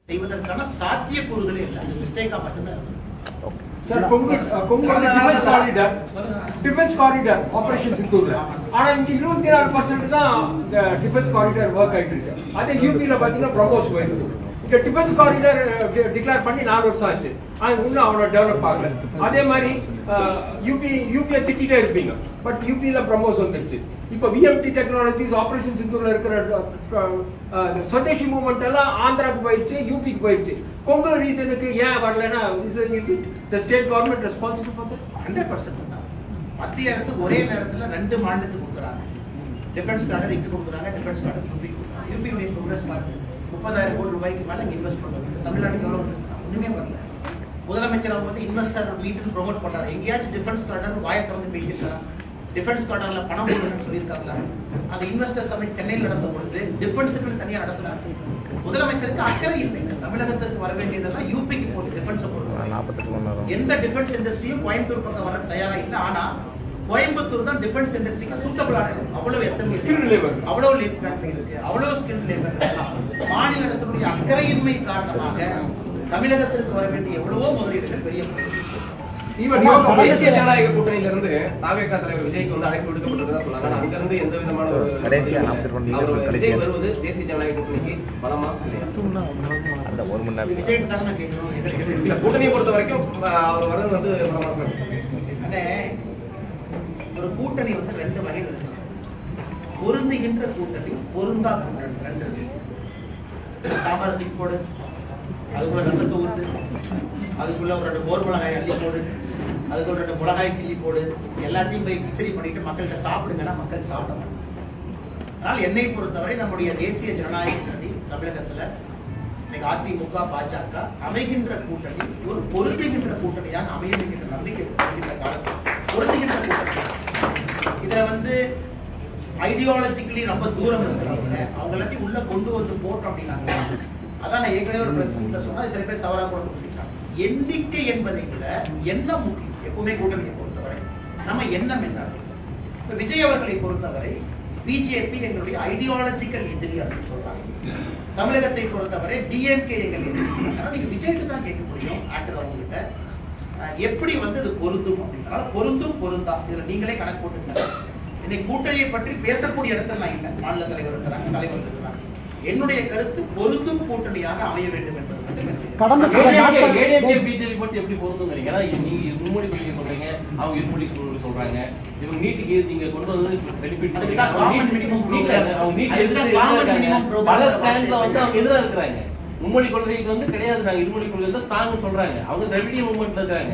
செய்வதற்கான சாத்தியக்கூறுகளே இல்லை, அது மிஸ்டேக்கா மட்டும்தான் இருக்கு. Sir, defense corridor operations சித்தூர்ல. ஆனா இங்க 24% தான் defense corridor work ஆயிட்டு இருக்கு. அதே யூபில பாத்தீங்கன்னா ப்ரொபோஸ் போயிருக்கு. இந்த டிஃபென்ஸ் காரிடார் டிக்ளேர் பண்ணி 4 வருஷம் ஆச்சு. ஆனா இன்னும் அவ்வளவு டெவலப் ஆகல. அதே மாதிரி யூபியை திட்டிட்டே இருப்பீங்க, பட் யூபியில ப்ரமோஸ் வந்துருச்சு. இப்ப விஎம்டி டெக்னாலஜிஸ் ஆபரேஷன் சிந்தூர்ல இருக்கிற ஸ்வதேசி மூவ்மெண்ட் எல்லாம் ஆந்திராக்கு போயிடுச்சு, யூபிக்கு போயிடுச்சு. கொங்கு ரீஜனுக்கு ஏன் வரலன்னா the state government responsible for that? 100% தான். மத்திய அரசு ஒரே நேரத்துல 2 மாநிலத்துக்கு கொடுக்குறாங்க. டிஃபென்ஸ் கார்டர் இங்க கொடுக்குறாங்க, டிஃபென்ஸ் கார்டர் யூபி கொடுக்குறாங்க. யூபியுடைய ப்ரோக்ரஸ் பாருங்க, 30,000 கோடி ரூபாய்க்கு மேல இங்க இன்வெஸ்ட் பண்ணுவாங்க. தமிழ்நாட்டுக்கு எவ்வளவு ஒண்ணுமே வரல. முதலமைச்சர் அவங்க வந்து இன்வெஸ்டர் மீட் ப்ரோமோட் பண்றாரு. எங்கேயாச்சும் டிஃபென்ஸ் கார்டர் வாயை திறந்து பேசியிருக்காங்க. டிஃபென்ஸ் கார்டர்ல பணம் போடணும்னு சொல்லியிருக்காங்களா? அந்த இன்வெஸ்டர் சமிட் சென்னையில் நடந்த பொழுது டிஃபென்ஸுக்கு தனியா நடத்துறாங்க. முதலமைச்சருக்கு அக்கறை இல்லை. தமிழகத்திற்கு வர வேண்டியதெல்லாம் யூபிக்கு போகுது. டிஃபென்ஸ் எந்த டிஃபென்ஸ் இண்டஸ்ட்ரியும் கோயம்புத்தூர் பக்கம் வர தயாரா இல்லை. ஆனா கோயம்புத்தூர் தான் டிஃபென்ஸ் இண்டஸ்ட்ரிக்கு சூட்டபிளான இடம். அவ்வளவு எஸ்எம்இ ஸ்கில் லேபர், அவ்வளவு லீட் ஃபேக்டரி இருக்கு, அவ்வளவு ஸ்கில் லேபர். மாநில அரசுடைய அக்கறையின்மை காரணமாக தமிழகத்திற்கு வர வேண்டிய எவ்வளவோ முதலீடுகள் பெரிய தேசிய ஜனநாயக கூட்டணியில இருந்து தாவேகா தலைவர் விஜய்க்கு வந்து அழைப்பு விடுக்கப்பட்டதா சொன்னாங்க. அங்க இருந்து எந்த விதமான ஒரு விஜய் வருவது தேசிய ஜனநாயக கூட்டணிக்கு பலமா இல்ல கூட்டணியை பொறுத்த வரைக்கும் அவர் வர்றது வந்து பலமா? ஒரு கூட்டணி வந்து 2 வகையில் இருக்கு. பொருந்துகின்ற கூட்டணி, பொருந்தா கூட்டணி 2 இருக்கு. சாம்பாரத்துக்கு போடு, அதுக்குள்ள ரசத்தை ஊத்து, அதுக்குள்ள ஒரு 2 மோர் மிளகாய் அள்ளி போடு, அதுக்கு ஒரு 2 மிளகாய் கிள்ளி போடு, எல்லாத்தையும் போய் கிச்சடி பண்ணிட்டு மக்கள்கிட்ட சாப்பிடுங்கன்னா மக்கள் சாப்பிட மாட்டாங்க. ஆனால் என்னை பொறுத்தவரை நம்முடைய தேசிய ஜனநாயக கூட்டணி தமிழகத்துல இன்னைக்கு அதிமுக பாஜக அமைகின்ற கூட்டணி ஒரு பொருந்துகின்ற கூட்டணியாக அமையும் என்கின்ற நம்பிக்கை காலத்தில் பொருந்துகின்ற கூட்டணி. இதுல வந்து ஐடியாலஜிக்கலி ரொம்ப தூரம் இருக்கிறவங்க அவங்க எல்லாத்தையும் உள்ள கொண்டு வந்து போட்டோம் அப்படின்னாங்க. அதான் நான் ஏற்கனவே ஒரு பிரஸ் மீட்ல சொன்னா சில பேர் தவறா கூட கொடுத்துருக்காங்க. எண்ணிக்கை என்பதை விட எண்ணம் முக்கியம். எப்பவுமே கூட்டணியை பொறுத்தவரை நம்ம எண்ணம் என்ன? விஜய் அவர்களை பொறுத்தவரை பிஜேபி எங்களுடைய ஐடியாலஜிக்கல் எதிரி அப்படின்னு சொல்றாங்க. தமிழகத்தை பொறுத்தவரை டிஎம்கே எங்கள் எதிரி. அதனால நீங்க விஜய்க்கு தான் கேட்க முடியும் ஆக்டர் அவங்க கிட்ட எப்படி வந்து இது பொருந்தும் அப்படின்னா பொருந்தும் பொருந்தா இதுல நீங்களே கணக்கு போட்டுங்க. இன்னைக்கு கூட்டணியை பற்றி பேசக்கூடிய இடத்துல நான் இல்லை. மாநில தலைவர் இருக்கிறாங்க, தலைவர் இருக்கிறாங்க. என்னுடைய கருத்து பொருந்தும் கூட்டணியாக அமைய வேண்டும் என்பது பிஜேபி பற்றி எப்படி பொருந்துங்கிறீங்க? நீங்க மும்மொழி கொள்கை சொல்றீங்க, அவங்க இருமொழி சொல்றாங்க. இவங்க நீட்டுக்கு நீங்க கொண்டு வந்து பெனிஃபிட் பல ஸ்டாண்ட்ல வந்து அவங்க எதிராக இருக்கிறாங்க. மும்மொழி கொள்கைக்கு வந்து கிடையாது, நாங்க இருமொழி கொள்கை தான் ஸ்ட்ராங் சொல்றாங்க. அவங்க திராவிடிய மூவ்மெண்ட்ல இருக்காங்க.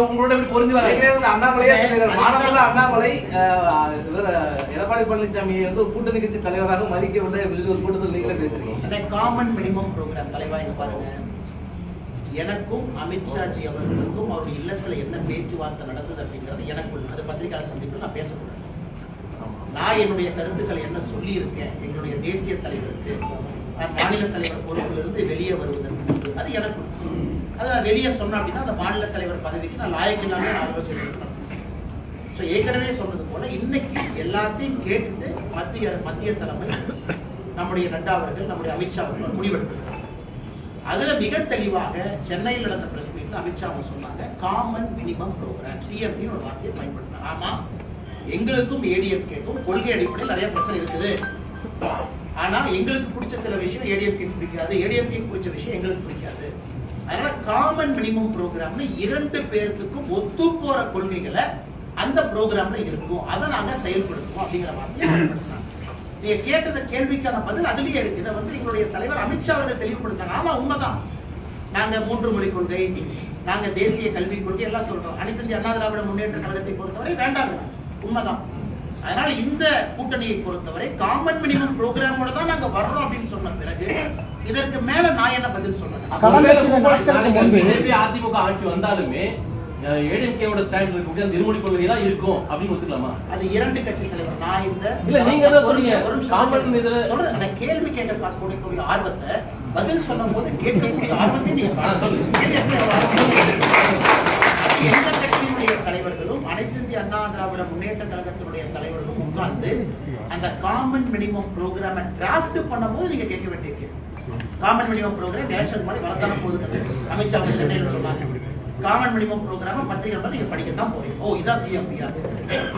உங்களோட எப்படி பொருந்தி வராங்க? அண்ணாமலையே மாநில அண்ணாமலை எடப்பாடி பழனிசாமியை வந்து கூட்டணி கட்சி தலைவராக மதிக்கவில்லை அப்படின்னு ஒரு கூட்டத்தில் நீங்களே பேசுறீங்க. காமன் மினிமம் ப்ரோக்ராம் தலைவாய் பாருங்க. எனக்கும் அமித்ஷாஜி அவர்களுக்கும் அவருடைய இல்லத்துல என்ன பேச்சுவார்த்தை நடந்தது அப்படிங்கிறது எனக்குள்ள அது பத்திரிகையாளர் சந்திப்பில் நான் பேசக்கூடாது. நான் என்னுடைய கருத்துக்களை என்ன சொல்லி இருக்கேன் எங்களுடைய தேசிய தலைவருக்கு மாநில தலைவர் பொறுப்பிலிருந்து வெளியே வருவதற்கு அது எனக்கு அதை நான் வெளியே சொன்னேன் அப்படின்னா அந்த மாநில தலைவர் பதவிக்கு நான் லாயக்கில்லாம நான் ஆலோசனை. ஏற்கனவே சொன்னது போல இன்னைக்கு எல்லாத்தையும் கேட்டு மத்திய தலைமை நம்முடைய நட்டா அவர்கள் நம்முடைய அமித்ஷா அவர்கள் முடிவெடுத்திருக்காங்க. அதுல மிக தெளிவாக சென்னையில் நடந்த பிரஸ் மீட்ல அமித்ஷா அவங்க சொன்னாங்க காமன் மினிமம் ப்ரோக்ராம் சிஎம்டி ஒரு வார்த்தையை பயன்படுத்தினாங்க. ஆமா எங்களுக்கும் ஏடிஎம்கேக்கும் கொள்கை அடிப்படையில் நிறைய பிரச்சனை இருக்குது. ஆனா எங்களுக்கு பிடிச்ச சில விஷயம் ஏடிஎம்கே பிடிக்காது, ஏடிஎம்கே பிடிச்ச விஷயம் எங்களுக்கு பிடிக்காது. அதனால காமன் மினிமம் ப்ரோக்ராம்னு 2 பேருக்கும் ஒத்து போற கொள்கைகளை அந்த ப்ரோக்ராம்ல இருக்கும். அதை நாங்க செயல்படுத்துவோம் அப்படிங்கிற வார்த்தையை பயன்படுத்தினாங்க. நீங்க கேட்டத கேள்விக்கான பதில் அதுலயே இருக்கு. இதை வந்து எங்களுடைய தலைவர் அமித்ஷா அவர்கள் தெளிவுபடுத்தாங்க. ஆமா உண்மைதான். நாங்க 3 மொழி கொள்கை, நாங்க தேசிய கல்விக் கொள்கை எல்லாம் சொல்றோம். அனைத்து இந்திய அண்ணா திராவிட முன்னேற்ற கழகத்தை பொறுத்தவரை வேண்டாங்க, உண்மைதான். அதனால இந்த கூட்டணியை பொறுத்தவரை காமன் மினிமம் ப்ரோக்ராமோட தான் நாங்க வர்றோம் அப்படின்னு சொன்ன பிறகு இதற்கு மேல நான் என்ன பதில் சொல்றேன்? அதிமுக ஆட்சி வந்தாலுமே ஏடிஎம்கேவோட ஸ்டாண்ட் இருக்கக்கூடிய அந்த இருமொழி கொள்கை தான் இருக்கும் அப்படின்னு ஒத்துக்கலாமா? அது 2 கட்சி தலைவர். நான் இந்த இல்ல நீங்க தான் சொல்றீங்க காமன் இதுல சொல்றேன். நான் கேள்வி கேட்க பார்க்கக்கூடிய ஆர்வத்தை பதில் சொல்லும் போது கேட்கக்கூடிய ஆர்வத்தை நீங்க சொல்லுங்க. எந்த கட்சியினுடைய தலைவர்களும் அனைத்து இந்திய அண்ணா திராவிட முன்னேற்ற கழகத்தினுடைய தலைவர்களும் உட்கார்ந்து அந்த காமன் மினிமம் ப்ரோக்ராமை டிராஃப்ட் பண்ணும்போது நீங்க கேட்க வேண்டிய காமன் மினிமம் ப்ரோக்ராம் நேஷனல் மாதிரி வரத்தான போகுது. அமித்ஷா அவங்க சென்னையில் சொன்னாங்க காமன் மினிமம் ப்ரோக்ராம் பத்திரிகை நீங்க படிக்கத்தான் போறீங்க. ஓ இதான் சிஎம்பிஆ.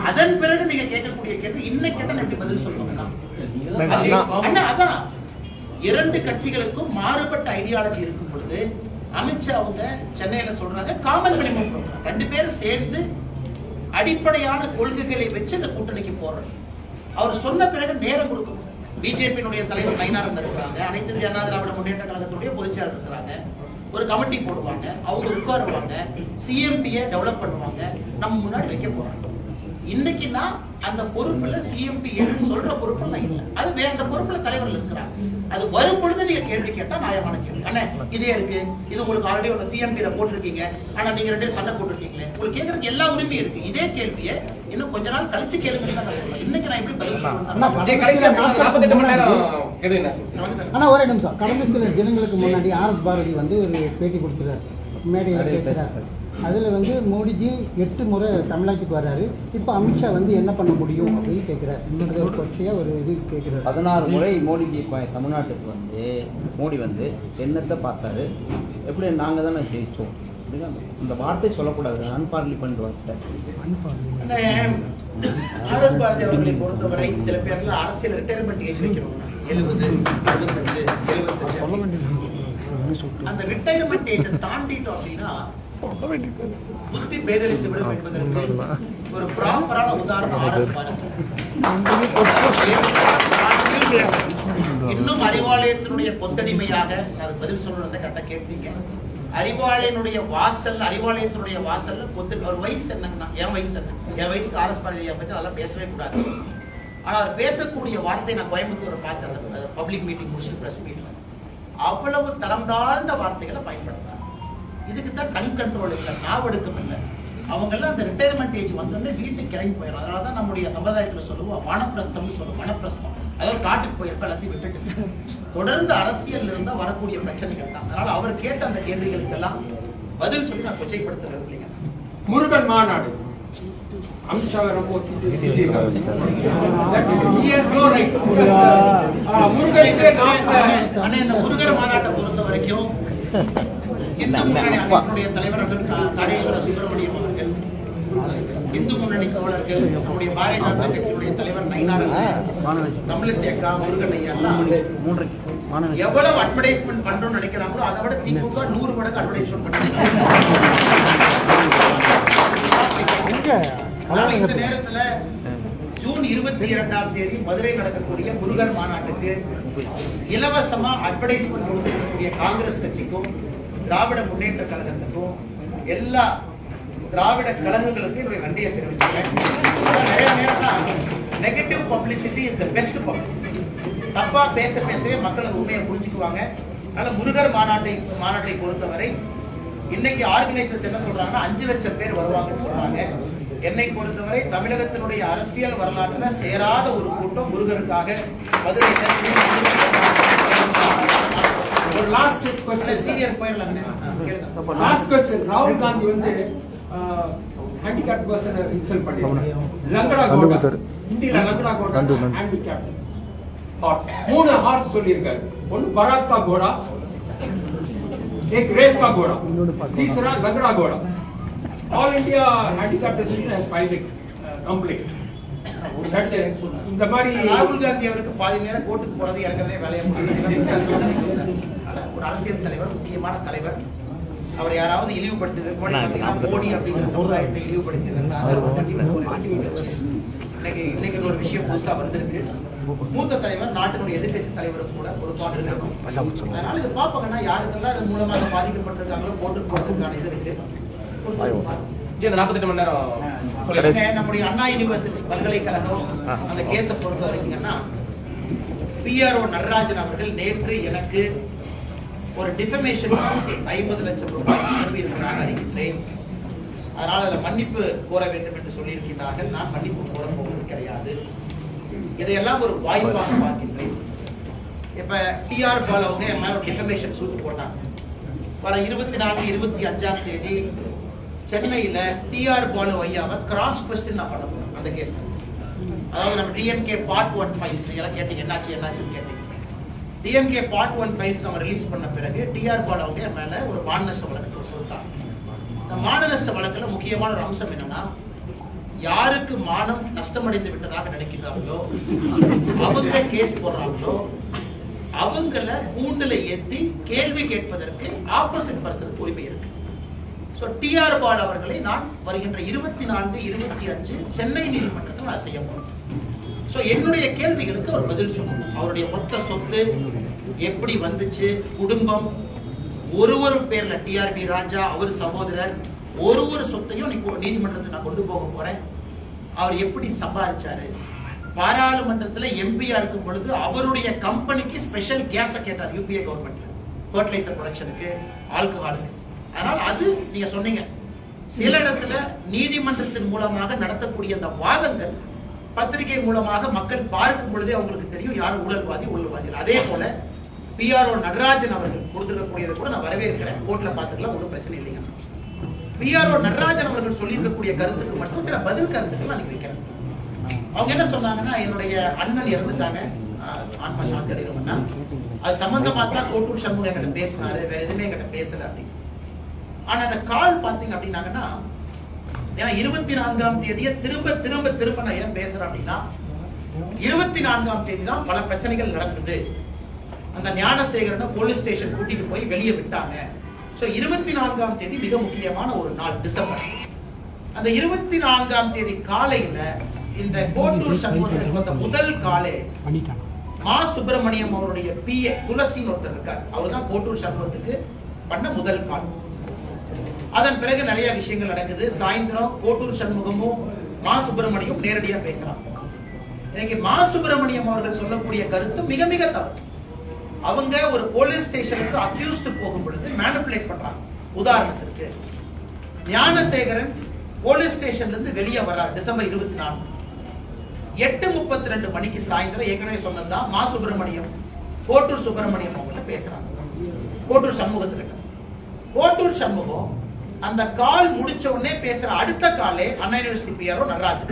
அதன் பிறகு நீங்க கேட்கக்கூடிய கேள்வி இன்னைக்கு கேட்ட எப்படி பதில் சொல்லுவாங்கன்னா அண்ணா அதான் 2 கட்சிகளுக்கும் மாறுபட்ட ஐடியாலஜி இருக்கும் பொழுது அமித்ஷா அவங்க சென்னையில சொல்றாங்க காமன் மினிமம் ப்ரோக்ராம் 2 பேரும் சேர்ந்து அடிப்படையான கொள்கைகளை வச்சு இந்த கூட்டணிக்கு போறோம். அவர் சொன்ன பிறகு நேரம் கொடுக்கணும். பிஜேபியினுடைய தலைவர் நயினாரன் இருக்கிறாங்க, அனைத்து இந்திய அண்ணா திராவிட முன்னேற்ற கழகத்துடைய பொதுச்செயலாளர் இருக்கிறாங்க. ஒரு கமிட்டி போடுவாங்க, அவங்க உட்காருவாங்க, சிஎம்பியை டெவலப் பண்ணுவாங்க, நம்ம முன்னாடி வைக்க போறாங்க. இன்னைக்குன்னா அந்த பொறுப்புல சிஎம்பி சொல்ற பொறுப்புல இல்ல, அது வேற அந்த பொறுப்புல தலைவர் இருக்கிறாங்க. அது வரும் பொழுது நீங்க கேள்வி கேட்டா நியாயமான கேள்வி. அண்ணா இதே இருக்கு, இது உங்களுக்கு ஆல்ரெடி ஒரு சிஎம்பியில போட்டிருக்கீங்க, ஆனா நீங்க 2 பேரும் சண்டை போட்டுருக்கீங்களே, உங்களுக்கு கேட்கறதுக்கு எல்லா உரிமையும் இருக்கு. இதே கேள்வியை இன்னும் கொஞ்ச நாள் கழிச்சு கேளுங்க. இன்னைக்கு நான் எப்படி பதில் ஆனா ஒரே நிமிஷம், கடந்த சில தினங்களுக்கு முன்னாடி ஆர்எஸ் பாரதி வந்து ஒரு பேட்டி கொடுத்துறாரு, மேடையில் பேசுறாரு. அதுல வந்து மோடிஜி 8 முறை தமிழ்நாட்டுக்கு வர்றாரு, இப்ப அமித்ஷா வந்து என்ன பண்ண முடியும் அப்படின்னு கேட்கிறார். இன்னொரு ஒரு கொச்சையா ஒரு இது கேட்கிறார். 16 முறை மோடிஜி தமிழ்நாட்டுக்கு வந்து மோடி வந்து என்னத்தை பார்த்தாரு, எப்படி நாங்க தானே ஜெயிச்சோம், இந்த வார்த்தை சொல்லக்கூடாது, அன்பார்லிமெண்ட் வார்த்தை. ஆர்எஸ் பாரதி அவர்களை பொறுத்தவரை சில பேர்ல அரசியல் ரிட்டையர்மெண்ட் ஏஜ் வைக்கணும் 70, 75, 78. அந்த ரிட்டையர்மெண்ட் ஏஜ் தாண்டிட்டோம் அப்படின்னா புத்தி பேதலித்து விடும் என்பதற்கு ஒரு ப்ராப்பரான உதாரணம் ஆர்எஸ் பாரதி. இன்னும் அறிவாலயத்தினுடைய கொத்தடிமையாக அது பதில் சொல்லணும் கரெக்டா கேட்டீங்க. அறிவாலயனுடைய வாசல், அறிவாலயத்தினுடைய வாசல்ல ஒரு வயசு என்னன்னா, என் வயசு என்ன, என் வயசுக்கு ஆர்எஸ் பாரதியை பற்றி அதெல்லாம் பேசவே கூடாது. ஆனா அவர் பேசக்கூடிய வார்த்தை நான் கோயம்புத்தூரை பார்த்தேன், பப்ளிக் மீட்டிங் முடிச்சு பிரஸ் மீட்ல அவ்வளவு தரம் தாழ்ந்த வார்த்தைகளை பயன்படுத்தாங்க. இதுக்கு தான் டன் கண்ட்ரோல் இல்லை, நாவடுக்கம் இல்லை. அவங்க எல்லாம் அந்த ரிட்டையர்மெண்ட் ஏஜ் வந்தோடனே வீட்டுக்கு கிளம்பி போயிடும். அதனாலதான் நம்முடைய சமுதாயத்துல சொல்லுவோம் வானப்பிரஸ்தம்னு சொல்லுவோம். வனப்பிரஸ்தம், அதாவது காட்டுக்கு போயிருப்ப எல்லாத்தையும் விட்டுட்டு தொடர்ந்து அரசியல் இருந்தா வரக்கூடிய பிரச்சனைகள் தான். அதனால அவர் கேட்ட அந்த கேள்விகளுக்கெல்லாம் பதில் சொல்லி நான் கொச்சைப்படுத்துறது இல்லைங்க. முருகன் மாநாடு அமித்ஷா ரொம்ப முருகர் மாநாட்டை பொறுத்த வரைக்கும் இந்து முன்னணி அமைப்பினுடைய தலைவர் காடேஸ்வர சுப்பிரமணியம் அவர்கள், இந்து முன்னணி தோழர்கள், நம்முடைய பாரதிய ஜனதா கட்சியுடைய தலைவர் நயினாரன், தமிழிசை அக்கா, முருகன் ஐயா எல்லாம் எவ்வளவு அட்வர்டைஸ்மெண்ட் பண்றோம்னு நினைக்கிறாங்களோ அதை விட திமுக 100 மடங்கு அட்வர்டைஸ்மெண்ட் பண்ணிருக்காங்க. இந்த நேரத்துல ஜூன் 22ஆம் தேதி மதுரை நடக்கக்கூடிய முருகர் மாநாட்டுக்கு இலவசமா அட்வர்டைஸ்மெண்ட் கொடுக்கக்கூடிய காங்கிரஸ் கட்சிக்கும் திராவிட முன்னேற்ற கழகத்துக்கும் எல்லா திராவிட கழகங்களுக்கும் என்னுடைய நன்றியை தெரிவிச்சுக்கிறேன். நிறைய நேரம் negative publicity is the best publicity. தப்பா பேசவே மக்கள் அது உண்மையை புரிஞ்சுக்குவாங்க. அதனால முருகர் மாநாட்டை பொறுத்தவரை இன்னைக்கு ஆர்கனைசர்ஸ் என்ன சொல்றாங்கன்னா 5 லட்சம் பேர் வருவாங்கன்னு சொல்றாங்க. என்னை பொறுத்தவரை தமிழகத்தினுடைய அரசியல் வரலாற்றுல சேராத ஒரு கூட்டம் முருகருக்காக லாஸ்ட் क्वेश्चन சீனியர் போயிடலாம். லாஸ்ட் क्वेश्चन ராகுல் காந்தி வந்து ஹேண்டிகேப் பர்சனை இன்சல்ட் பண்ணிருக்காரு. லங்கடா கோடா இந்தியில லங்கடா கோடா ஹேண்டிகேப் ஹார்ஸ் 3 ஹார்ஸ் சொல்லியிருக்காரு. ஒன்னு பராத்தா கோடா, एक रेस का घोड़ा, तीसरा लंगड़ा घोड़ा. All India handicap association has filed complaint. இந்த மாதிரி ராகுல் காந்தி அவருக்கு பாதி நேரம் கோர்ட்டுக்கு போறது இறங்கறதே வேலையா ஒரு அரசியல் தலைவர், முக்கியமான தலைவர். அவர் யாராவது இழிவுபடுத்தியது மோடி அப்படிங்கிற சமுதாயத்தை இழிவுபடுத்தியதுன்னா இன்னைக்கு ஒரு விஷயம் புதுசா வந்திருக்கு. மூத்த தலைவர், நாட்டினுடைய எதிர்கட்சி தலைவரும் கூட பொறுப்பாக இருக்கணும். அதனால இது பாப்பாங்கன்னா யாருக்கெல்லாம் இதன் மூலமாக பாதிக்கப்பட்டிருக்காங்களோ போட்டு போறதுக்கான இது இருக்கு. நம்முடைய அண்ணா யூனிவர்சிட்டி பல்கலைக்கழகம் அந்த கேஸை பொறுத்த வரைக்கும்னா PRO நடராஜன் அவர்கள் நேற்று எனக்கு ஒரு டிஃபமேஷன் 50 லட்சம் ரூபாய் அனுப்பி இருக்கிறாங்க அறிவித்தேன். அதனால அதில் மன்னிப்பு கோர வேண்டும் என்று சொல்லியிருக்கிறார்கள். நான் மன்னிப்பு கோர போவது கிடையாது. இதையெல்லாம் ஒரு வாய்ப்பாக பார்க்கின்றேன். இப்ப TR பால் அவங்க என் மேல ஒரு டிஃபமேஷன் சூட் போட்டாங்க. வர 24, 25ஆம் தேதி சென்னையில TR பாலு ஐயாவை கிராஸ் கொஸ்டின் நான் பண்ண போறேன் அந்த கேஸ். அதாவது நம்ம DMK பார்ட் 1 ஃபைல்ஸ் எல்லாம் கேட்டீங்க, என்னாச்சுன்னு கேட்டீங்க. டிஎம்கே பார்ட் 1 ஃபைல்ஸ் நம்ம ரிலீஸ் பண்ண பிறகு டிஆர் பால் அவங்க மேல ஒரு மானநஷ்ட வழக்கு கொடுத்தாங்க. இந்த மானநஷ்ட வழக்குல முக்கியமான ஒரு அம்சம் என்னன்னா, யாருக்கு மானம் நஷ்டமடைந்து விட்டதாக நினைக்கிறார்களோ அவங்க கேஸ் போடுறாங்களோ அவங்கள கூண்டுல ஏத்தி கேள்வி கேட்பதற்கு ஆப்போசிட் பர்சனுக்கு உரிமை இருக்கு. சோ டிஆர் பால் அவர்களை நான் வருகின்ற 24, 25 சென்னை நீதிமன்றத்தில் நான் செய்ய போறேன். சோ என்னுடைய கேள்விகளுக்கு அவர் பதில் சொல்லணும். அவருடைய மொத்த சொத்து எப்படி வந்துச்சு, குடும்பம், ஒரு பேர்ல டிஆர்பி ராஜா அவர் சகோதரர் ஒரு சொத்தையும் நீதிமன்றத்தை நான் கொண்டு போக போறேன். அவர் எப்படி சம்பாதிச்சாரு, பாராளுமன்றத்தில் எம்பியா இருக்கும் பொழுது அவருடைய கம்பெனிக்கு ஸ்பெஷல் கேஸ கேட்டார் யூபிஏ கவர்மெண்ட்ல, ஃபர்டிலைசர் ப்ரொடக்ஷனுக்கு, ஆல்கஹாலுக்கு. அதனால அது நீங்க சொன்னீங்க, சில இடத்துல நீதிமன்றத்தின் மூலமாக நடத்தக்கூடிய அந்த வாதங்கள் பத்திரிகை மூலமாக மக்கள் பார்க்கும் பொழுதே அவங்களுக்கு தெரியும் யாரும் ஊழல்வாதி ஊழல்வாதி. அதே போல பிஆர்ஓ நடராஜன் அவர்கள் கொடுத்திருக்கக்கூடியதை கூட நான் வரவேற்கிறேன். கோர்ட்ல பாத்துக்கலாம், ஒன்றும் பிரச்சனை இல்லைங்க. பிஆர்ஓ நடராஜன் அவர்கள் சொல்லியிருக்கக்கூடிய கருத்துக்கு மட்டும் சில பதில் கருத்துக்கள் நான் வைக்கிறேன். அவங்க என்ன சொன்னாங்கன்னா, என்னுடைய அண்ணன் இறந்துட்டாங்க, ஆன்மா சாந்தி அடையணும்னா அது சம்பந்தமா தான் கோட்டூர் சண்முகம் என்கிட்ட பேசினாரு, வேற எதுவுமே என்கிட்ட பேசல அப்படின்னு. ஆனா அந்த கால் பாத்தீங்க அப்படின்னாங்கன்னா, ஏன்னா 24ஆம் தேதியை திரும்ப நான் ஏன் பேசுறேன் அப்படின்னா, 24ஆம் தேதி தான் பல பிரச்சனைகள் நடக்குது. அந்த ஞானசேகரனை போலீஸ் ஸ்டேஷன் கூட்டிட்டு போய் வெளியே விட்டாங்க. சோ 24ஆம் தேதி மிக முக்கியமான ஒரு நாள், டிசம்பர். அந்த 24ஆம் தேதி காலையில இந்த கோட்டூர் சண்முகத்துக்கு வந்த முதல் காலே மா சுப்பிரமணியம் அவருடைய பிஏ துளசின்னு ஒருத்தர் இருக்கார், அவர் தான் கோட்டூர் சண்முகத்துக்கு பண்ண முதல் கால். அதன் பிறகு நிறைய விஷயங்கள் நடக்குது. சாயந்தரம் கோட்டூர் சண்முகமும் மா சுப்பிரமணியம் நேரடியா பேசுறாங்க. இன்னைக்கு மா சுப்பிரமணியம் அவர்கள் சொல்லக்கூடிய கருத்து மிக மிக தவறு. அவங்க ஒரு போலீஸ் ஸ்டேஷனுக்கு அக்யூஸ்ட் போகும் பொழுது மேனிபுலேட் பண்றாங்க. உதாரணத்திற்கு ஞானசேகரன் போலீஸ் ஸ்டேஷன்ல இருந்து வெளியே வர்றார் டிசம்பர் 24, 8:32 மணிக்கு சாயந்தரம். ஏற்கனவே சொன்னதுதான், மா சுப்பிரமணியம் கோட்டூர் சுப்பிரமணியம் அவங்க பேசுறாங்க. கோட்டூர் சண்முகத்துல கோட்டூர் சண்முகம் அந்த கால் முடிச்ச உடனே பேசுற அடுத்த காலே அண்ணா யூனிவர்சிட்டி பிஆர்ஓ நடராஜன்.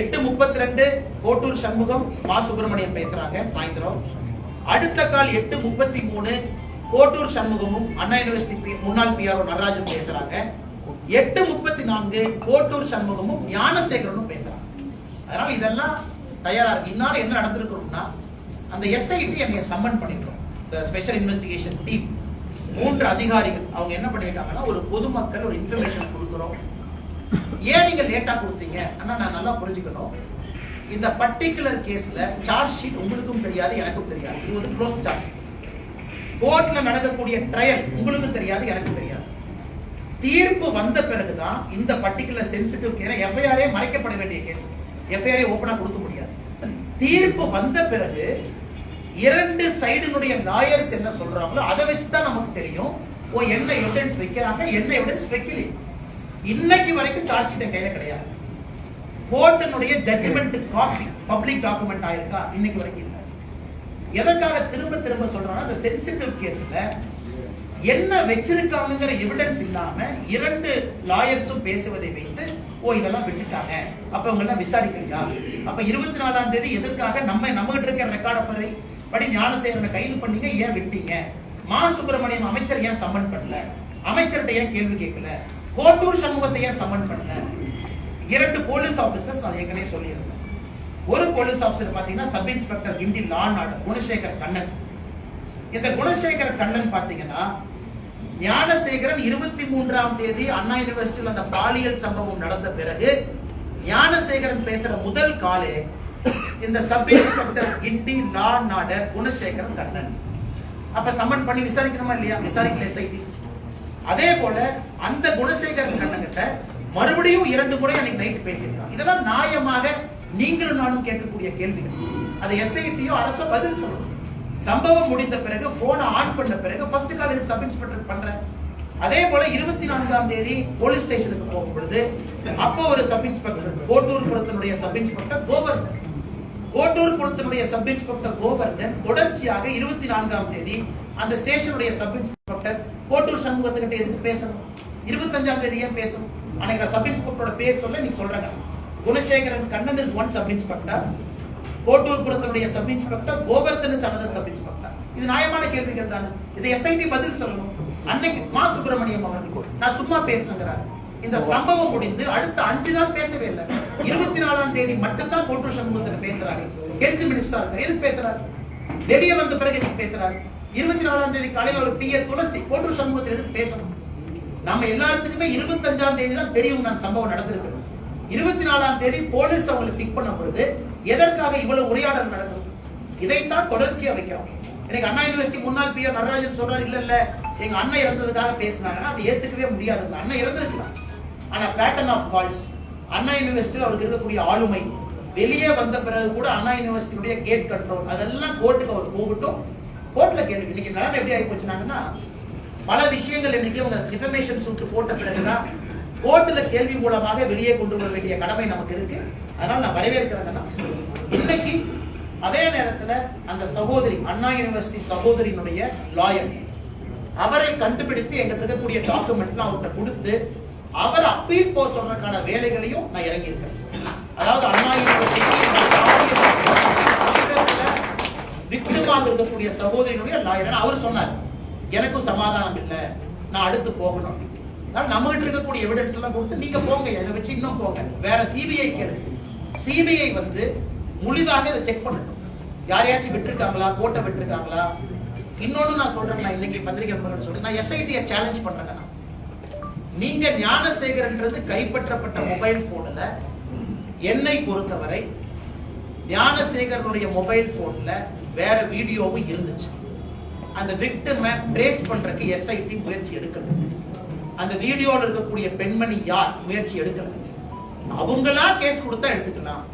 8:32 கோட்டூர் சண்முகம் மா சுப்பிரமணியம் பேசுறாங்க சாயந்தரம். அடுத்த கால் 8:33 கோட்டூர் சண்முகமும் அண்ணா யூனிவர்சிட்டி முன்னாள் பிஆர்ஓ நடராஜன் பேசுறாங்க. 8:34 கோட்டூர் சண்முகமும் ஞானசேகரனும் பேசுறாங்க. அதனால இதெல்லாம் தயாரா இருக்கு. இன்னால என்ன நடந்திருக்கணும்னா, அந்த எஸ்ஐடி என்னைய சம்மன் பண்ணிருக்கோம். இந்த ஸ்பெஷல் இன்வெஸ்டிகேஷன் டீம் 3 அதிகாரிகள் அவங்க என்ன பண்ணிருக்காங்கன்னா, ஒரு பொதுமக்கள் ஒரு இன்ஃபர்மேஷன் கொடுக்கிறோம், ஏன் நீங்க லேட்டா கொடுத்தீங்க ஆனா நான் நல்லா புரிஞ்சுக்கணும், இந்த பர்டிகுலர் கேஸ்ல சார்ஜ் ஷீட் உங்களுக்கும் தெரியாது எனக்கும் தெரியாது, இது வந்து க்ளோஸ் சார்ஜ். கோர்ட்ல நடக்கக்கூடிய ட்ரையல் உங்களுக்கும் தெரியாது எனக்கும் தெரியாது. தீர்ப்பு வந்த பிறகுதான் இந்த பர்டிகுலர் சென்சிட்டிவ் கேஸ், எஃப்ஐஆரே மறைக்கப்பட வேண்டிய கேஸ், எஃப்ஐஆரே ஓபனா கொடுக்க முடியாது. தீர்ப்பு வந்த பிறகு 2 சைடுனுடைய லாயர்ஸ் என்ன சொல்றாங்களோ அதை வச்சுதான் நமக்கு தெரியும், ஓ என்ன எவிடன்ஸ் வைக்கிறாங்க, என்ன எவிடன்ஸ் வைக்கல. இன்னைக்கு வரைக்கும் சார்ஜ் ஷீட் கையில கிடையாது. கோர்ட்டினுடைய ஜட்ஜ்மெண்ட் காப்பி பப்ளிக் டாக்குமெண்ட் ஆயிருக்கா, இன்னைக்கு வரைக்கும் இல்லை. எதற்காக திரும்ப சொல்றாங்க, அந்த சென்சிட்டிவ் கேஸ்ல என்ன வச்சிருக்காங்கிற எவிடன்ஸ் இல்லாம 2 லாயர்ஸும் பேசுவதை வைத்து, ஓ இதெல்லாம் விட்டுட்டாங்க, அப்ப அவங்க எல்லாம் விசாரிக்கலையா, அப்ப 24ஆம் தேதி எதற்காக நம்ம கிட்ட இருக்கிற ரெக்கார்ட் படி ஞானசேகரனை கைது பண்ணீங்க, ஏன் விட்டீங்க, மா சுப்பிரமணியம் அமைச்சர் ஏன் சம்மன் பண்ணல, அமைச்சர்கிட்ட ஏன் கேள்வி கேட்கல, கோட்டூர் சண்முகத்தை ஏன் சம்மன் பண்ணல. 2 போலீஸ் ஆபீசர்ஸ் நான் ஏற்கனவே சொல்லியிருந்தேன். ஒரு போலீஸ் ஆபீசர் பாத்தீங்கன்னா sub inspector Guindy law and order Gunasekar Kannan. இந்த குணசேகர் கண்ணன் பாத்தீங்கன்னா, ஞானசேகரன் 23ஆம் தேதி அண்ணா யூனிவர்சிட்டியில் அந்த பாலியல் சம்பவம் நடந்த பிறகு ஞானசேகரன் பேசுற முதல் காலே இந்த sub inspector Guindy law and order Gunasekaran Kannan. அப்ப சம்மன் பண்ணி விசாரிக்கணுமா இல்லையா, விசாரிக்கல எஸ்ஐடி. அதே போல அந்த குணசேகரன் கண்ணன் கிட்ட மறுபடியும் 2 முறை அன்னைக்கு நைட் பேசியிருக்காங்க. இதெல்லாம் நியாயமாக நீங்களும் நானும் கேட்கக்கூடிய கேள்விகள். அது எஸ்ஐடியோ அரசோ பதில் சொல்லணும். சம்பவம் முடிந்த பிறகு போனை ஆன் பண்ண பிறகு ஃபர்ஸ்ட் கால் இது சப் இன்ஸ்பெக்டர் பண்றேன். அதே போல 24ஆம் தேதி போலீஸ் ஸ்டேஷனுக்கு போகும் பொழுது அப்போ ஒரு சப் இன்ஸ்பெக்டர் கோட்டூர்புரத்தினுடைய சப் இன்ஸ்பெக்டர் கோவர்தன், கோட்டூர்புரத்தினுடைய சப் இன்ஸ்பெக்டர் கோவர்தன் தொடர்ச்சியாக 24ஆம் தேதி அந்த ஸ்டேஷனுடைய சப் இன்ஸ்பெக்டர் கோட்டூர் சண்முகத்துக்கிட்ட எதுக்கு பேசணும், 25ஆம் தேதி ஏன் பேசணும். அன்னைக்கு சப் இன்ஸ்பெக்டரோட பேர் சொல்ல நீங்க சொல்றாங்க. Gunasekaran Kannan is one sub inspector, கோட்டூர்புரத்தினுடைய சப் இன்ஸ்பெக்டர், கோவர்தன் சனத சப் இன்ஸ்பெக்டர். இது நியாயமான கேள்விகள் தானே. இதை எஸ்ஐடி பதில் சொல்லணும். அன்னைக்கு மா சுப்பிரமணியம் அவர்கள் நான் சும்மா பேசுங்கிறார். இந்த சம்பவம் முடிந்து அடுத்த 5 நாள் பேசவே இல்லை. 24ஆம் தேதி மட்டும்தான் கோட்டூர் சண்முகத்தில் பேசுறாரு. ஹெல்த் மினிஸ்டர் எதுக்கு பேசுறாரு? வெளியே வந்த பிறகு எதுக்கு பேசுறாரு? 24ஆம் தேதி காலையில் ஒரு பிஏ துளசி கோட்டூர் சண்முகத்தில் எதுக்கு பேசணும்? நம்ம எல்லாத்துக்குமே 25ஆம் தேதி தான் தெரியும் நான் சம்பவம் நடந்திருக்கு. 24ஆம் தேதி போலீஸ் அவங்களை பிக் பண்ண பொழுது எதற்காக இவ்வளவு உரையாடல் நடக்கும்? இதைத்தான் தொடர்ச்சியா வைக்கிறோம். எனக்கு அண்ணா யூனிவர்சிட்டி முன்னாள் பிஆர் நடராஜன் சொல்றாரு, இல்ல எங்க அண்ணன் இறந்ததுக்காக பேசினாங்கன்னா அது ஏத்துக்கவே முடியாது. அண்ணன் இறந்திருக்கலாம், ஆனா பேட்டர்ன் ஆஃப் கால்ஸ், அண்ணா யூனிவர்சிட்டியில் அவருக்கு இருக்கக்கூடிய ஆளுமை, வெளியே வந்த பிறகு கூட அண்ணா யூனிவர்சிட்டியுடைய கேட் கண்ட்ரோல், அதெல்லாம் கோர்ட்டுக்கு அவர் போகட்டும். கோர்ட்ல கேள்வி. இன்னைக்கு நிலைமை எப்படி ஆகி போச்சுனாங்கன்னா, பல விஷயங்கள் இன்னைக்கு அவங்க டிஃபமேஷன் சூட் போட்ட பிறகுதான் கோர்ட்டுல கேள்வி மூலமாக வெளியே கொண்டு வர வேண்டிய கடமை நமக்கு இருக்கு. அதனால நான் வரவேற்கிறேன்னா, இன்னைக்கு அதே நேரத்துல அந்த சகோதரி, அண்ணா யூனிவர்சிட்டி சகோதரியினுடைய லாயர், அவரை கண்டுபிடித்து எங்கிட்ட இருக்கக்கூடிய டாக்குமெண்ட்லாம் அவர்கிட்ட கொடுத்து அவர் அப்பீல் போக சொல்றதுக்கான வேலைகளையும் நான் இறங்கி இருக்கேன். அதாவது அண்ணா விக்டிமாக இருக்கக்கூடிய சகோதரியினுடைய லாயர் அவர் சொன்னார், எனக்கும் சமாதானம் இல்லை, நான் அடுத்து போகணும். நம்ம கிட்ட இருக்கக்கூடிய எவிடன்ஸ் எல்லாம் கொடுத்து நீங்க போங்க, இதை வச்சு இன்னும் போங்க, வேற சிபிஐ கேளு. சிபிஐ வந்து முழுதாக இதை செக் பண்ணட்டும். யாரையாச்சும் விட்டுருக்காங்களா, கோட்டை விட்டுருக்காங்களா. இன்னொன்னு நான் சொல்றேன், நான் இன்னைக்கு பத்திரிகை நண்பர்கள் சொல்றேன், நான் எஸ்ஐடியை சேலஞ்ச் பண்றேன். நீங்க ஞானசேகரன்றது கைப்பற்றப்பட்ட மொபைல் போன்ல என்னை பொறுத்தவரை ஞானசேகரனுடைய மொபைல் போன்ல வேற வீடியோவும் இருந்துச்சு. அந்த விக்டிமை ட்ரேஸ் பண்றதுக்கு எஸ்ஐடி முயற்சி எடுக்கல. அந்த வீடியோல இருக்கக்கூடிய பெண்மணி யார் முயற்சி எடுக்கல. அவங்களா கேஸ் கொடுத்தா எடுத்துக்கலாம்.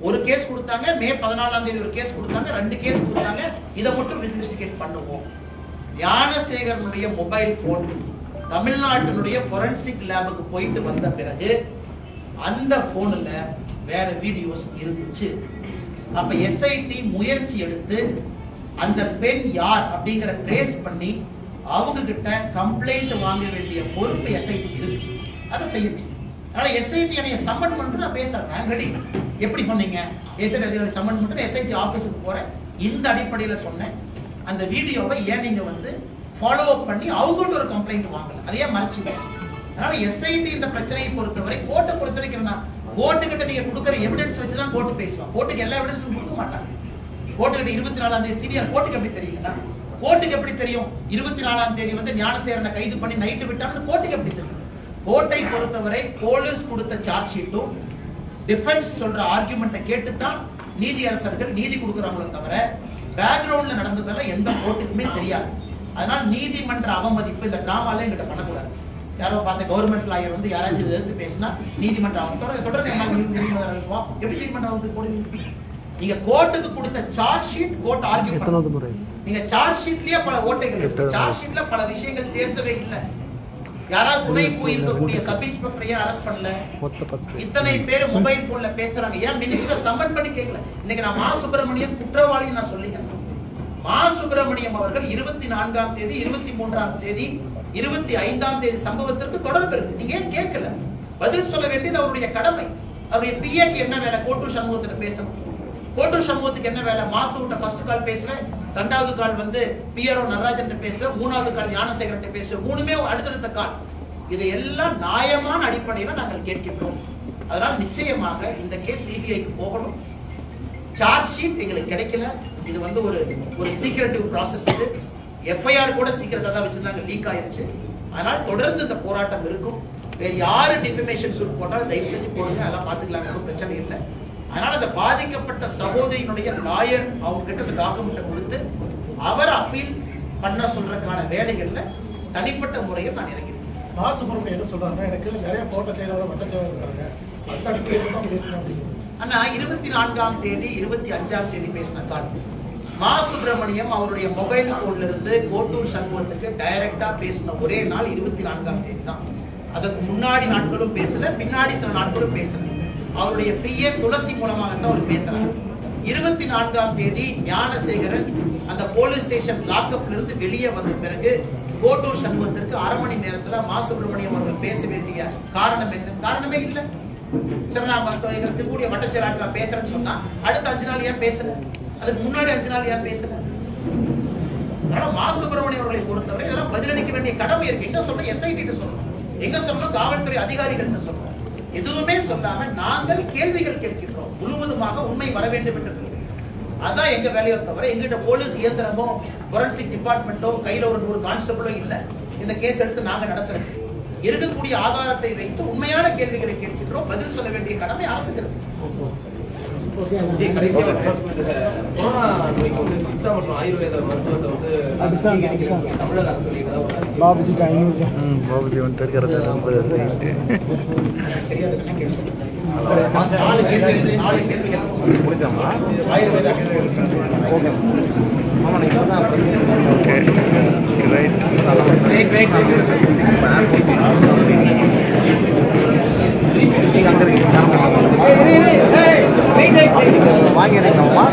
ஒரு கேஸ் கொடுத்தாங்க, மே 14ஆம் தேதி ஒரு கேஸ் கொடுத்தாங்க, 2 கேஸ் கொடுத்தாங்க. இதை மட்டும் இன்வெஸ்டிகேட் பண்ணுவோம். ஞானசேகரனுடைய மொபைல் போன் தமிழ்நாட்டினுடைய ஃபோரன்சிக் லேபுக்கு போயிட்டு வந்த பிறகு அந்த போன்ல வேற வீடியோஸ் இருந்துச்சு. அப்ப எஸ்ஐடி முயற்சி எடுத்து அந்த பெண் யார் அப்படிங்கிற ட்ரேஸ் பண்ணி அவங்க கிட்ட கம்ப்ளைண்ட் வாங்க வேண்டிய பொறுப்பு எஸ்ஐடி இருக்கு. அதை செய்யணும். அதனால எஸ்ஐடி என்னைய சம்மன் பண்ணிட்டு நான் பேசுறேன், நான் ரெடி. எப்படி சொன்னீங்க? எஸ்ஐடி சம்மன் பண்ணிட்டு எஸ்ஐடி ஆபீஸுக்கு போறேன். இந்த அடிப்படையில சொன்னேன். அந்த வீடியோவை ஏன் நீங்க வந்து ஃபாலோ அப் பண்ணி அவங்கள்ட்ட ஒரு கம்ப்ளைண்ட் வாங்கல, அதையே மறைச்சிங்க. அதனால எஸ்ஐடி இந்த பிரச்சனையை பொறுத்தவரை கோர்ட்டை பொறுத்த வரைக்கும் கோர்ட்டு கிட்ட நீங்க கொடுக்குற எவிடன்ஸ் வச்சுதான் கோர்ட்டு பேசுவாங்க. கோர்ட்டுக்கு எல்லா எவிடன்ஸும் கொடுக்க மாட்டாங்க. கோர்ட்டுக்கிட்ட 24ஆம் தேதி சீரியல் கோர்ட்டுக்கு எப்படி தெரியுங்களா? கோர்ட்டுக்கு எப்படி தெரியும் 24ஆம் தேதி வந்து ஞானசேகரனை கைது பண்ணி நைட்டு விட்டாங்கன்னு கோர்ட்டுக்கு எப்படி தெரியும்? கோர்ட்டை பொறுத்தவரை போலீஸ் கொடுத்த சார்ஜ் ஷீட்டும் டிஃபென்ஸ் சொல்ற ஆர்குமெண்ட்டை கேட்டுத்தான் நீதியரசர்கள் நீதி கொடுக்குறாங்களோ தவிர பேக்ரவுண்ட்ல நடந்ததெல்லாம் எந்த கோர்ட்டுக்குமே தெரியாது. அதனால நீதிமன்ற அவமதிப்பு இந்த டிராமால எங்கிட்ட பண்ணக்கூடாது. யாரோ பார்த்த கவர்மெண்ட் லாயர் வந்து யாராச்சும் எதிர்த்து பேசினா நீதிமன்றம் தொடர்ந்து எப்படி நீதிமன்றம் போடுவீங்க? நீங்க கோர்ட்டுக்கு கொடுத்த சார்ஜ் ஷீட் கோர்ட் ஆர்கியூ பண்ணுது. நீங்க சார்ஜ் ஷீட்லயே பல ஓட்டைகள் இருக்கு. சார்ஜ் ஷீட்ல பல விஷயங்கள் சேர்த்தவே இல்லை. யாராவது துணை போய் இருக்கக்கூடிய சப் இன்ஸ்பெக்டரையே அரெஸ்ட் பண்ணல. இத்தனை பேர் மொபைல் போன்ல பேசுறாங்க. ஏன் மினிஸ்டர் சம்மன் பண்ணி கேட்கல? இன்னைக்கு நான் மா சுப்பிரமணியன் குற்றவாளி நான் சொல்லிக்கிறேன். மா சுப்பிரமணியம் அவர்கள் 24ஆம் தேதி, 23ஆம் தேதி, 25ஆம் தேதி சம்பவத்திற்கு தொடர்பு இருக்கு. நீங்க ஏன் கேட்கல? பதில் சொல்ல வேண்டியது அவருடைய கடமை. அவருடைய பிஏக்கு என்ன வேலை? கோட்டூர் சண்முகத்துல பேசணும். கோட்டூர் சண்முகத்துக்கு என்ன வேலை? மாசூட்ட ஃபர்ஸ்ட் கால் பேசுவேன், 2வது கால் வந்து பிஆர்ஓ நடராஜன் பேசுவேன், 3வது கால் ஞானசேகரன் பேசுவேன். 3மே அடுத்தடுத்த கால். இதையெல்லாம் நியாயமான அடிப்படையில நாங்கள் கேட்கின்றோம். அதனால நிச்சயமாக இந்த கேஸ் சிபிஐக்கு போகணும். சார்ஜ் ஷீட் எங்களுக்கு கிடைக்கல. இது வந்து ஒரு சீக்ரெட்டிவ் ப்ராசஸ். இது எஃப்ஐஆர் கூட சீக்ரெட்டா தான் வச்சிருந்தாங்க, லீக் ஆயிருச்சு. அதனால தொடர்ந்து இந்த போராட்டம் இருக்கும். வேற யாரு டிஃபமேஷன் சூட் போட்டாலும் தயவு செஞ்சு போடுங்க, அதெல்லாம் பாத்துக்கலாம், ஒன்றும் பிரச்சனை இல்லை. அதனால அந்த பாதிக்கப்பட்ட சகோதரியினுடைய லாயர் அவங்க கிட்ட அந்த டாக்குமெண்ட்டை கொடுத்து அவர் அப்பீல் பண்ண சொல்றதுக்கான வேலைகள்ல தனிப்பட்ட முறையில் நான் இறங்கிருக்கேன். சுப்பிரமணியம் என்ன சொல்றாங்க, எனக்கு நிறைய போட்ட செயலாளர் வட்ட செயலாளர் இருக்காங்க, அந்த அடிப்படையில் தான் பேசுறேன். ஆனா 24ஆம் தேதி 25ஆம் தேதி பேசின கால் மா சுப்பிரமணியம் அவருடைய மொபைல் போன்ல இருந்து கோட்டூர் சண்முகத்துக்கு டைரக்டா பேசின ஒரே நாள் 24ஆம் தேதி தான். அதுக்கு முன்னாடி நாட்களும் பேசல, பின்னாடி சில நாட்களும் பேசல. அவருடைய பிஏ துளசி மூலமாக தான் அவர் பேசுறாங்க. 24ஆம் தேதி ஞானசேகரன் அந்த போலீஸ் ஸ்டேஷன் லாக்அப்ல இருந்து வெளியே வந்த பிறகு கோட்டூர் சண்முகத்திற்கு 1/2 மணி நேரத்துல மா சுப்பிரமணியம் அவர்கள் பேச வேண்டிய காரணம் என்ன? காரணமே இல்லை. சிவனா மருத்துவ திருக்கூடிய வட்ட செயலாளர் நான் பேசுறேன்னு சொன்னா அடுத்த 5 நாள் ஏன் பேசல? அதுக்கு முன்னாடி 5 நாள் ஏன் பேசல? அதனால மா சுப்பிரமணியம் அவர்களை பொறுத்தவரை இதெல்லாம் பதிலளிக்க வேண்டிய கடமை இருக்கு. எங்க சொல்றோம்? எஸ்ஐடி சொல்லணும், எங்க சொல்லணும்? காவல்துறை அதிகாரிகள் சொல்லணும். எதுவுமே சொல்லாம நாங்கள் கேள்விகள் கேட்கின்றோம். முழுவதுமாக உண்மை வர வேண்டும் என்று அதான் எங்க வேலையை தவிர எங்கிட்ட போலீஸ் இயந்திரமோ ஃபோரன்சிக் டிபார்ட்மெண்ட்டோ கையில ஒரு 100 கான்ஸ்டபிளோ இல்ல. இந்த கேஸ் எடுத்து நாங்க நடத்துறோம். இருக்கக்கூடிய ஆதாரத்தை வைத்து உண்மையான கேள்விகளை கேட்கின்றோம். பதில் சொல்ல வேண்டிய கடமை அரசுக்கு இருக்கு. கடைசியா கொரோனா நோய்க்கு வந்து சித்தா மற்றும் ஆயுர்வேத மருத்துவத்தை வந்து தமிழக அரசு சொல்லிட்டு பாபுஜி வந்து தெரிகிறது நாலு கேள்விகள் ஆயுர்வேதா ஓகே ஆமாம் நீங்கள் தான் ஓகே ரைட் நீங்கள் அங்கே இருக்கீங்க வாங்கிடுறீங்கம்மா